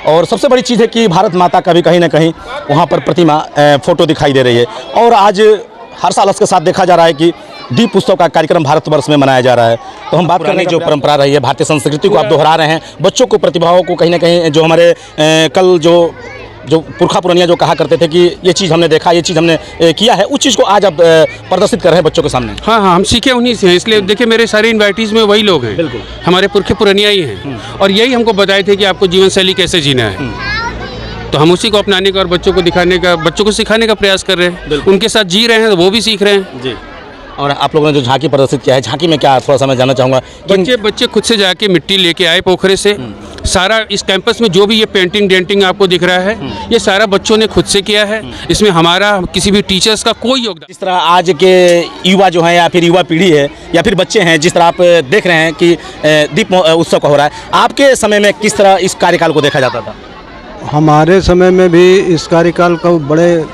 और सबसे बड़ी चीज़ है कि भारत माता का भी कहीं ना कहीं वहाँ पर प्रतिमा फ़ोटो दिखाई दे रही है। और आज हर साल इसके साथ देखा जा रहा है कि दीप उत्सव का कार्यक्रम भारतवर्ष में मनाया जा रहा है। तो हम बात करने जो परंपरा रही है, भारतीय संस्कृति को आप दोहरा रहे हैं, बच्चों को, प्रतिभाओं को कहीं ना कहीं जो हमारे कल जो पुरखा पुरानिया जो कहा करते थे कि ये चीज़ हमने देखा, ये चीज़ हमने किया है, उस चीज़ को आज आप प्रदर्शित कर रहे हैं बच्चों के सामने। हाँ, हम सीखे उन्हीं से हैं, इसलिए देखिए मेरे सारे इन्वाइटीज़ में वही लोग हैं, बिल्कुल हमारे पुरखे पुरानिया ही हैं, और यही हमको बताए थे कि आपको जीवन शैली कैसे जीना है। तो हम उसी को अपनाने का और बच्चों को दिखाने का, बच्चों को सिखाने का प्रयास कर रहे हैं, उनके साथ जी रहे हैं, तो वो भी सीख रहे हैं जी। और आप लोगों ने जो झांकी प्रदर्शित किया है, झांकी में क्या थोड़ा सा मैं जानना चाहूँगा। बच्चे खुद से जाके मिट्टी लेके आए पोखरे से, सारा इस कैंपस में जो भी ये पेंटिंग डेंटिंग आपको दिख रहा है, ये सारा बच्चों ने खुद से किया है, इसमें हमारा किसी भी टीचर्स का कोई योगदान। जिस तरह आज के युवा जो हैं या फिर युवा पीढ़ी है या फिर बच्चे हैं, जिस तरह आप देख रहे हैं कि दीप उत्सव का हो रहा है, आपके समय में किस तरह इस कार्यकाल को देखा जाता था? हमारे समय में भी इस कार्यकाल को बड़े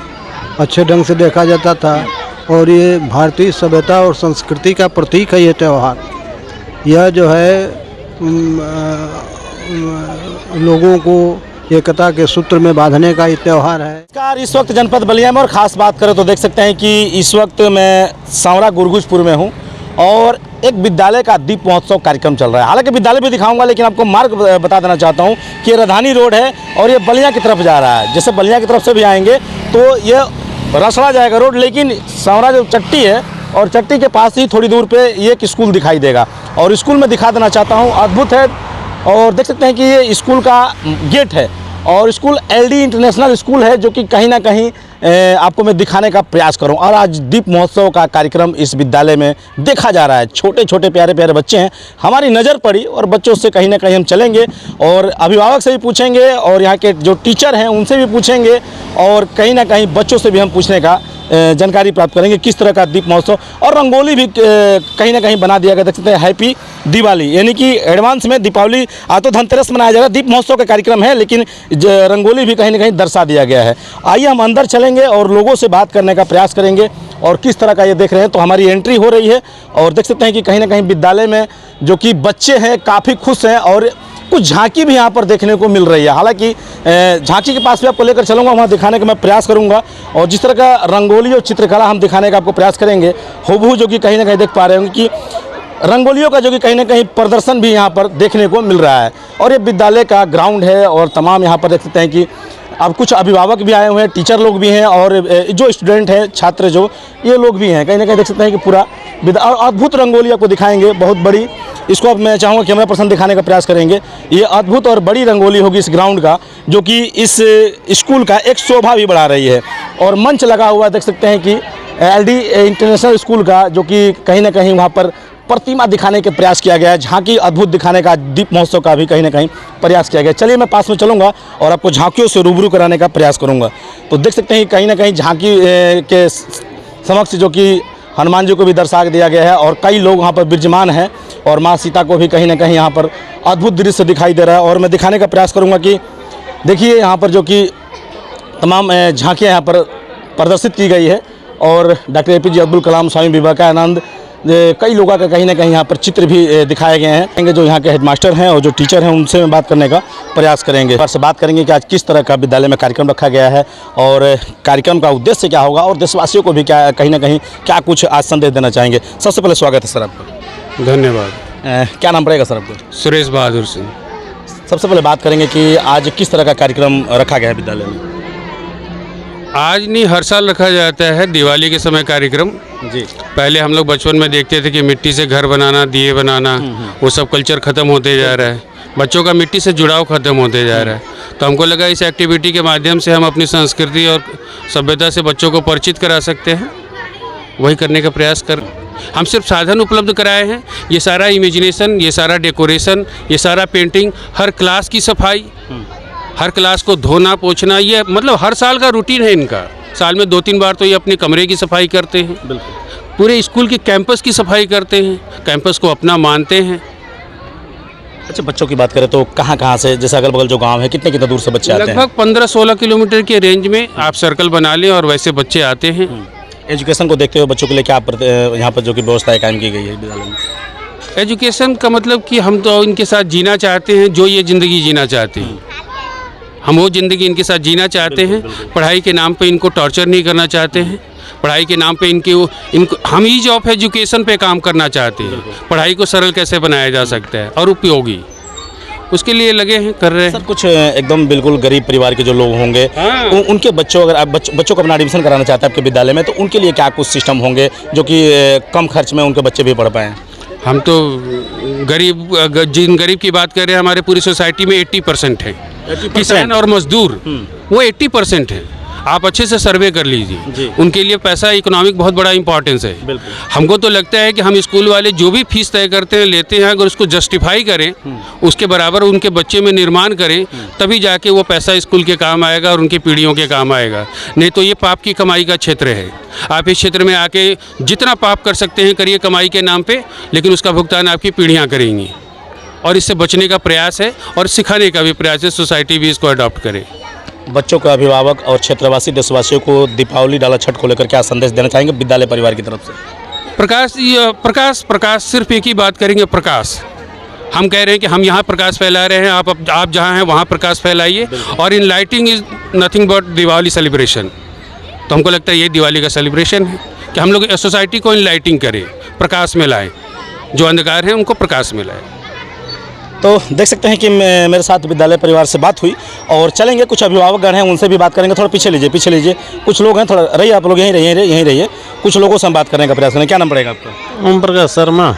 अच्छे ढंग से देखा जाता था, और ये भारतीय सभ्यता और संस्कृति का प्रतीक है ये त्यौहार। यह जो है लोगों को एकता के सूत्र में बांधने का ये त्यौहार है। इस वक्त जनपद बलिया में, और ख़ास बात करें तो देख सकते हैं कि इस वक्त मैं सांवरा गुरगुजपुर में हूँ और एक विद्यालय का दीप महोत्सव कार्यक्रम चल रहा है। हालांकि विद्यालय भी दिखाऊंगा, लेकिन आपको मार्ग बता देना चाहता हूँ कि राजधानी रोड है और ये बलिया की तरफ जा रहा है। जैसे बलिया की तरफ से भी आएंगे तो ये रसड़ा जाएगा रोड, लेकिन सांवरा जो चट्टी है और चट्टी के पास ही थोड़ी दूर पे ये एक स्कूल दिखाई देगा, और स्कूल में दिखा देना चाहता हूँ, अद्भुत है। और देख सकते हैं कि ये स्कूल का गेट है, और स्कूल एलडी इंटरनेशनल स्कूल है, जो कि कहीं ना कहीं आपको मैं दिखाने का प्रयास करूं। और आज दीप महोत्सव का कार्यक्रम इस विद्यालय में देखा जा रहा है। छोटे छोटे प्यारे प्यारे बच्चे हैं, हमारी नज़र पड़ी, और बच्चों से कहीं ना कहीं हम चलेंगे और अभिभावक से भी पूछेंगे और यहाँ के जो टीचर हैं उनसे भी पूछेंगे, और कहीं ना कहीं बच्चों से भी हम पूछने का जानकारी प्राप्त करेंगे किस तरह का दीप महोत्सव। और रंगोली भी कहीं ना कहीं बना दिया गया, देख सकते हैं हैप्पी दिवाली, यानी कि एडवांस में दीपावली, आज तो धनतेरस मनाया जा रहा है, दीप महोत्सव का कार्यक्रम है, लेकिन रंगोली भी कहीं ना कहीं दर्शा दिया गया है। आइए हम अंदर चलेंगे और लोगों से बात करने का प्रयास करेंगे, और किस तरह का ये देख रहे हैं। तो हमारी एंट्री हो रही है और देख सकते हैं कि कहीं ना कहीं विद्यालय में जो कि बच्चे हैं काफ़ी खुश हैं, और कुछ झांकी भी यहाँ पर देखने को मिल रही है। हालांकि झांकी के पास भी आपको लेकर चलूँगा, वहाँ दिखाने का मैं प्रयास करूँगा, और जिस तरह का रंगोली और चित्रकला हम दिखाने का आपको प्रयास करेंगे, हूबहू जो कि कहीं ना कहीं देख पा रहे होंगे कि रंगोलियों का जो कि कहीं ना कहीं प्रदर्शन भी यहाँ पर देखने को मिल रहा है। और ये विद्यालय का ग्राउंड है, और तमाम यहाँ पर देख सकते हैं कि अब कुछ अभिभावक भी आए हुए हैं, टीचर लोग भी हैं, और जो स्टूडेंट हैं, छात्र जो ये लोग भी हैं, कहीं ना कहीं देख सकते हैं कि पूरा और अद्भुत रंगोली आपको दिखाएंगे, बहुत बड़ी। इसको अब मैं चाहूँगा कैमरा पर्सन दिखाने का प्रयास करेंगे। ये अद्भुत और बड़ी रंगोली होगी इस ग्राउंड का, जो कि इस स्कूल का एक शोभा भी बढ़ा रही है। और मंच लगा हुआ देख सकते हैं कि एलडी इंटरनेशनल स्कूल का, जो कि कहीं ना कहीं वहाँ पर प्रतिमा दिखाने के प्रयास किया गया है, झांकी अद्भुत दिखाने का, दीप महोत्सव का भी कहीं ना कहीं प्रयास किया गया। चलिए मैं पास में चलूँगा और आपको झांकियों से रूबरू कराने का प्रयास करूँगा। तो देख सकते हैं कि कहीं ना कहीं झांकी के समक्ष जो कि हनुमान जी को भी दर्शा दिया गया है, और कई लोग वहाँ पर विराजमान हैं, और माँ सीता को भी कहीं ना कहीं यहाँ पर अद्भुत दृश्य दिखाई दे रहा है। और मैं दिखाने का प्रयास करूँगा कि देखिए यहाँ पर जो कि तमाम झांकियाँ यहाँ पर प्रदर्शित की गई है, और डॉक्टर APJ अब्दुल कलाम, स्वामी विवेकानंद, कई लोगों का कहीं ना कहीं यहाँ पर चित्र भी दिखाए गए हैं। जो यहाँ के हेडमास्टर हैं और जो टीचर हैं उनसे मैं बात करने का प्रयास करेंगे, और से बात करेंगे कि आज किस तरह का विद्यालय में कार्यक्रम रखा गया है, और कार्यक्रम का उद्देश्य क्या होगा, और देशवासियों को भी क्या कहीं ना कहीं क्या कुछ आज संदेश देना चाहेंगे। सबसे पहले स्वागत है सर आपका। धन्यवाद। क्या नाम रहेगा सर आपको? सुरेश बहादुर सिंह। सबसे पहले बात करेंगे कि आज किस तरह का कार्यक्रम रखा गया है विद्यालय में? आज नहीं, हर साल रखा जाता है दिवाली के समय कार्यक्रम जी। पहले हम लोग बचपन में देखते थे कि मिट्टी से घर बनाना, दिए बनाना, वो सब कल्चर ख़त्म होते जा रहा है, बच्चों का मिट्टी से जुड़ाव ख़त्म होते जा रहा है। तो हमको लगा इस एक्टिविटी के माध्यम से हम अपनी संस्कृति और सभ्यता से बच्चों को परिचित करा सकते हैं, वही करने का प्रयास कर। हम सिर्फ साधन उपलब्ध कराए हैं, ये सारा इमेजिनेशन, ये सारा डेकोरेशन, ये सारा पेंटिंग, हर क्लास की सफाई, हर क्लास को धोना पोंछना, ये मतलब हर साल का रूटीन है इनका। साल में 2-3 बार तो ये अपने कमरे की सफाई करते हैं, बिल्कुल पूरे स्कूल की कैंपस की सफाई करते हैं, कैंपस को अपना मानते हैं। अच्छा, बच्चों की बात करें तो कहाँ से, जैसे अगल बगल जो गांव है, कितने दूर से बच्चे आते हैं? लगभग 15-16 किलोमीटर के रेंज में आप सर्कल बना लें, और वैसे बच्चे आते हैं। एजुकेशन को देखते हुए बच्चों के लिए क्या यहाँ पर जो कि व्यवस्थाएं कायम की गई है विद्यालय में? एजुकेशन का मतलब कि हम तो इनके साथ जीना चाहते हैं जो ये ज़िंदगी जीना चाहते हैं। हम वो ज़िंदगी इनके साथ जीना चाहते हैं। पढ़ाई के नाम पे इनको टॉर्चर नहीं करना चाहते हैं। पढ़ाई के नाम पे इनको हम ईज ऑफ एजुकेशन पे काम करना चाहते हैं। पढ़ाई को सरल कैसे बनाया जा सकता है और उपयोगी, उसके लिए लगे हैं, कर रहे हैं। सर कुछ एकदम बिल्कुल गरीब परिवार के जो लोग होंगे, उनके बच्चों, अगर आप बच्चों को अपना एडमिशन कराना चाहते हैं आपके विद्यालय में, तो उनके लिए क्या कुछ सिस्टम होंगे जो कि कम खर्च में उनके बच्चे भी पढ़ पाएँ? हम तो जिन गरीब की बात कर रहे हैं, हमारे पूरी सोसाइटी में 80% है किसान और मजदूर, वो 80% है। आप अच्छे से सर्वे कर लीजिए, उनके लिए पैसा इकोनॉमिक बहुत बड़ा इंपॉर्टेंस है। हमको तो लगता है कि हम स्कूल वाले जो भी फीस तय करते हैं, लेते हैं, अगर उसको जस्टिफाई करें, उसके बराबर उनके बच्चे में निर्माण करें, तभी जाके वो पैसा स्कूल के काम आएगा और उनकी पीढ़ियों के काम आएगा। नहीं तो ये पाप की कमाई का क्षेत्र है। आप इस क्षेत्र में आके जितना पाप कर सकते हैं करिए कमाई के नाम पे, लेकिन उसका भुगतान आपकी पीढ़ियाँ करेंगी। और इससे बचने का प्रयास है और सिखाने का भी प्रयास है, सोसाइटी भी इसको अडॉप्ट करे। बच्चों का अभिभावक और क्षेत्रवासी देशवासियों को दीपावली डाला छठ को लेकर क्या संदेश देना चाहेंगे विद्यालय परिवार की तरफ से? प्रकाश सिर्फ एक ही बात करेंगे, प्रकाश। हम कह रहे हैं कि हम यहाँ प्रकाश फैला रहे हैं, आप जहाँ हैं वहाँ प्रकाश फैलाइए। और इन lighting is nothing but Diwali celebration. तो हमको लगता है ये दिवाली का सेलिब्रेशन है कि हम लोग सोसाइटी को इन लाइटिंग करें, प्रकाश में लाएँ, जो अंधकार है उनको प्रकाश में लाएँ। तो देख सकते हैं कि मेरे साथ विद्यालय परिवार से बात हुई और चलेंगे, कुछ अभिभावकगण हैं उनसे भी बात करेंगे। थोड़ा पीछे लीजिए। कुछ लोग हैं, थोड़ा रहिए आप लोग, यहीं रहिए। कुछ लोगों से हम बात करने का प्रयास करें। क्या नाम पड़ेगा आपका? ओम प्रकाश शर्मा।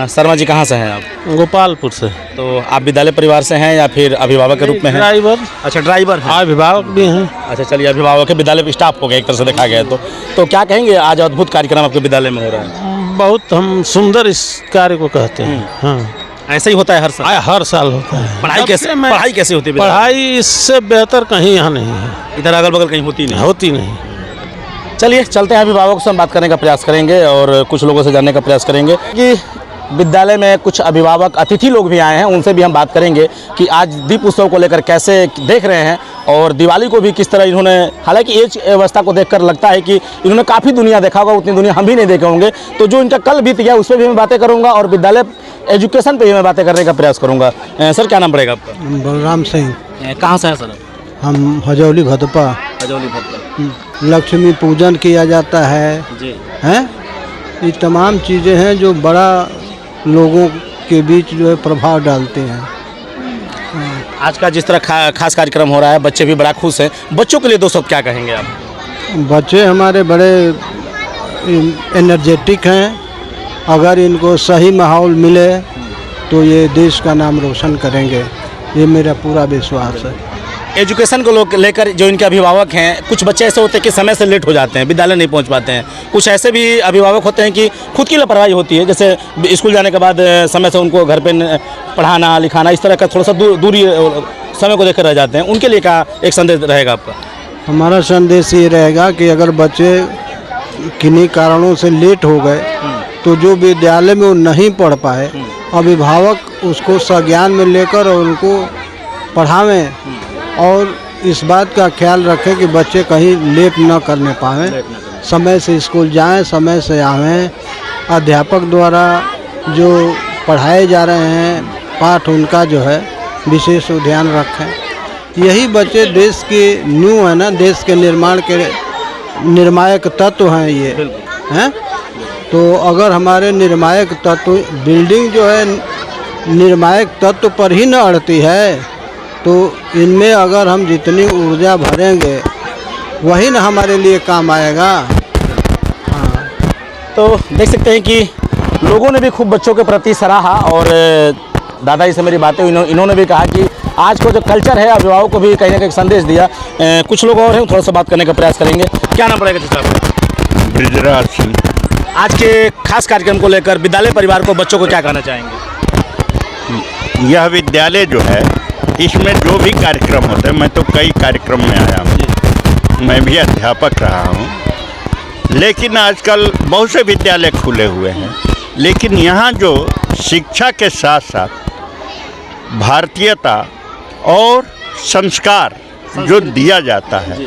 शर्मा जी कहाँ से हैं आप? गोपालपुर से। तो आप विद्यालय परिवार से हैं या फिर अभिभावक के रूप में हैं? ड्राइवर। अच्छा, ड्राइवर हैं। अभिभावक भी हैं। अच्छा चलिए, अभिभावक है, विद्यालय स्टाफ हो गया एक तरह से देखा गया तो क्या कहेंगे, आज अद्भुत कार्यक्रम आपके विद्यालय में हो रहा है? बहुत हम सुंदर इस कार्य को कहते हैं। हाँ, ऐसा ही होता है हर साल होता है। पढ़ाई कैसे होती है? पढ़ाई इससे बेहतर कहीं यहाँ नहीं है, इधर अगल बगल कहीं होती नहीं। चलिए चलते हैं, अभिभावक से हम बात करने का प्रयास करेंगे और कुछ लोगों से जानने का प्रयास करेंगे कि विद्यालय में कुछ अभिभावक अतिथि लोग भी आए हैं, उनसे भी हम बात करेंगे कि आज दीप उत्सव को लेकर कैसे देख रहे हैं और दिवाली को भी किस तरह इन्होंने, हालांकि एज अवस्था को देखकर लगता है कि इन्होंने काफ़ी दुनिया देखा होगा, उतनी दुनिया हम भी नहीं देखे होंगे। तो जो इनका कल बीत गया उस पर भी मैं बातें करूँगा और विद्यालय एजुकेशन पे भी मैं बातें करने का प्रयास करूँगा। सर क्या नाम पड़ेगा आपका? बलराम सिंह। कहाँ से हैं सर? हम हजौली भदपा। लक्ष्मी पूजन किया जाता है जी, हैं? ये तमाम चीज़ें हैं जो बड़ा लोगों के बीच जो है प्रभाव डालते हैं। आज का जिस तरह खास कार्यक्रम हो रहा है, बच्चे भी बड़ा खुश हैं। बच्चों के लिए दो शब्द क्या कहेंगे आप? बच्चे हमारे बड़े एनर्जेटिक हैं। अगर इनको सही माहौल मिले तो ये देश का नाम रोशन करेंगे, ये मेरा पूरा विश्वास है। एजुकेशन को लेकर जो इनके अभिभावक हैं, कुछ बच्चे ऐसे होते हैं कि समय से लेट हो जाते हैं, विद्यालय नहीं पहुंच पाते हैं। कुछ ऐसे भी अभिभावक होते हैं कि खुद की लापरवाही होती है, जैसे स्कूल जाने के बाद समय से उनको घर पे पढ़ाना लिखाना, इस तरह का थोड़ा सा दूरी समय को देखकर रह जाते हैं। उनके लिए क्या एक संदेश रहेगा आपका? हमारा संदेश ये रहेगा कि अगर बच्चे किन्हीं कारणों से लेट हो गए तो जो विद्यालय में वो नहीं पढ़ पाए, अभिभावक उसको संज्ञान में लेकर और उनको पढ़ावें और इस बात का ख्याल रखें कि बच्चे कहीं लेट न करने पाएँ, समय से स्कूल जाएं, समय से आवें। अध्यापक द्वारा जो पढ़ाए जा रहे हैं पाठ, उनका जो है विशेष ध्यान रखें। यही बच्चे देश की नींव है ना, देश के निर्माण के निर्णायक तत्व हैं ये, हैं? तो अगर हमारे निर्णायक तत्व, बिल्डिंग जो है निर्णायक तत्व पर ही न अड़ती है, तो इनमें अगर हम जितनी ऊर्जा भरेंगे वही ना हमारे लिए काम आएगा। हाँ, तो देख सकते हैं कि लोगों ने भी खूब बच्चों के प्रति सराहा और दादाजी से मेरी बातें हुई, इन्होंने भी कहा कि आज को जो कल्चर है अभिभावक को भी कहीं ना कहीं संदेश दिया। कुछ लोग और हैं, थोड़ा सा बात करने का प्रयास करेंगे। क्या नाम पड़ेगा साहब? ब्रिजराज सिंह। आज के खास कार्यक्रम को लेकर विद्यालय परिवार को, बच्चों को क्या कहना चाहेंगे? यह विद्यालय जो है, इसमें जो भी कार्यक्रम होते हैं, मैं तो कई कार्यक्रम में आया हूँ, मैं भी अध्यापक रहा हूँ, लेकिन आजकल बहुत से विद्यालय खुले हुए हैं, लेकिन यहाँ जो शिक्षा के साथ साथ भारतीयता और संस्कार जो दिया जाता है,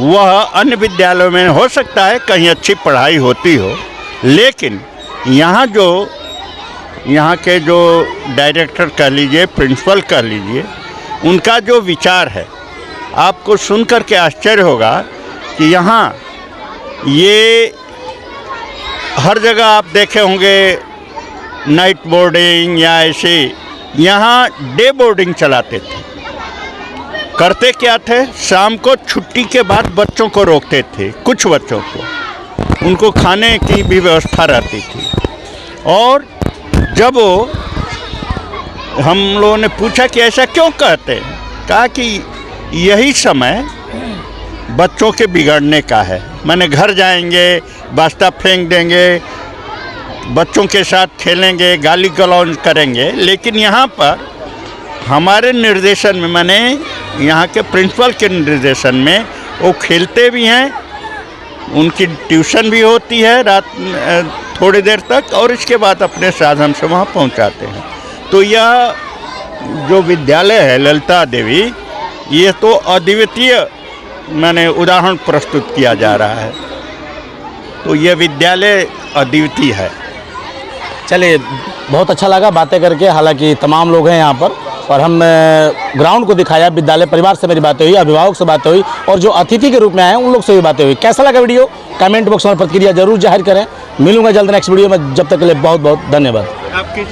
वह अन्य विद्यालयों में हो सकता है कहीं अच्छी पढ़ाई होती हो, लेकिन यहाँ के जो डायरेक्टर कह लीजिए, प्रिंसिपल कह लीजिए, उनका जो विचार है आपको सुनकर के आश्चर्य होगा कि यहाँ ये हर जगह आप देखे होंगे नाइट बोर्डिंग या ऐसे, यहाँ डे बोर्डिंग चलाते थे। करते क्या थे, शाम को छुट्टी के बाद बच्चों को रोकते थे, कुछ बच्चों को, उनको खाने की भी व्यवस्था रहती थी। और जब हम लोगों ने पूछा कि ऐसा क्यों कहते हैं, कहा कि यही समय बच्चों के बिगड़ने का है। माने घर जाएंगे, बास्ता फेंक देंगे, बच्चों के साथ खेलेंगे, गाली गलौज करेंगे, लेकिन यहाँ पर हमारे निर्देशन में, माने यहाँ के प्रिंसिपल के निर्देशन में, वो खेलते भी हैं, उनकी ट्यूशन भी होती है रात थोड़ी देर तक, और इसके बाद अपने साधन से वहाँ पहुँचाते हैं। तो यह जो विद्यालय है ललिता देवी, ये तो अद्वितीय मैंने उदाहरण प्रस्तुत किया जा रहा है। तो यह विद्यालय अद्वितीय है। चलिए, बहुत अच्छा लगा बातें करके। हालांकि तमाम लोग हैं यहाँ पर, और हम ग्राउंड को दिखाया, विद्यालय परिवार से मेरी बातें हुई, अभिभावक से बातें हुई, और जो अतिथि के रूप में आए हैं उन लोग से भी बातें हुई। कैसा लगा वीडियो, कमेंट बॉक्स में प्रतिक्रिया जरूर जाहिर करें। मिलूंगा जल्द नेक्स्ट वीडियो में, जब तक के लिए बहुत बहुत धन्यवाद। आपकी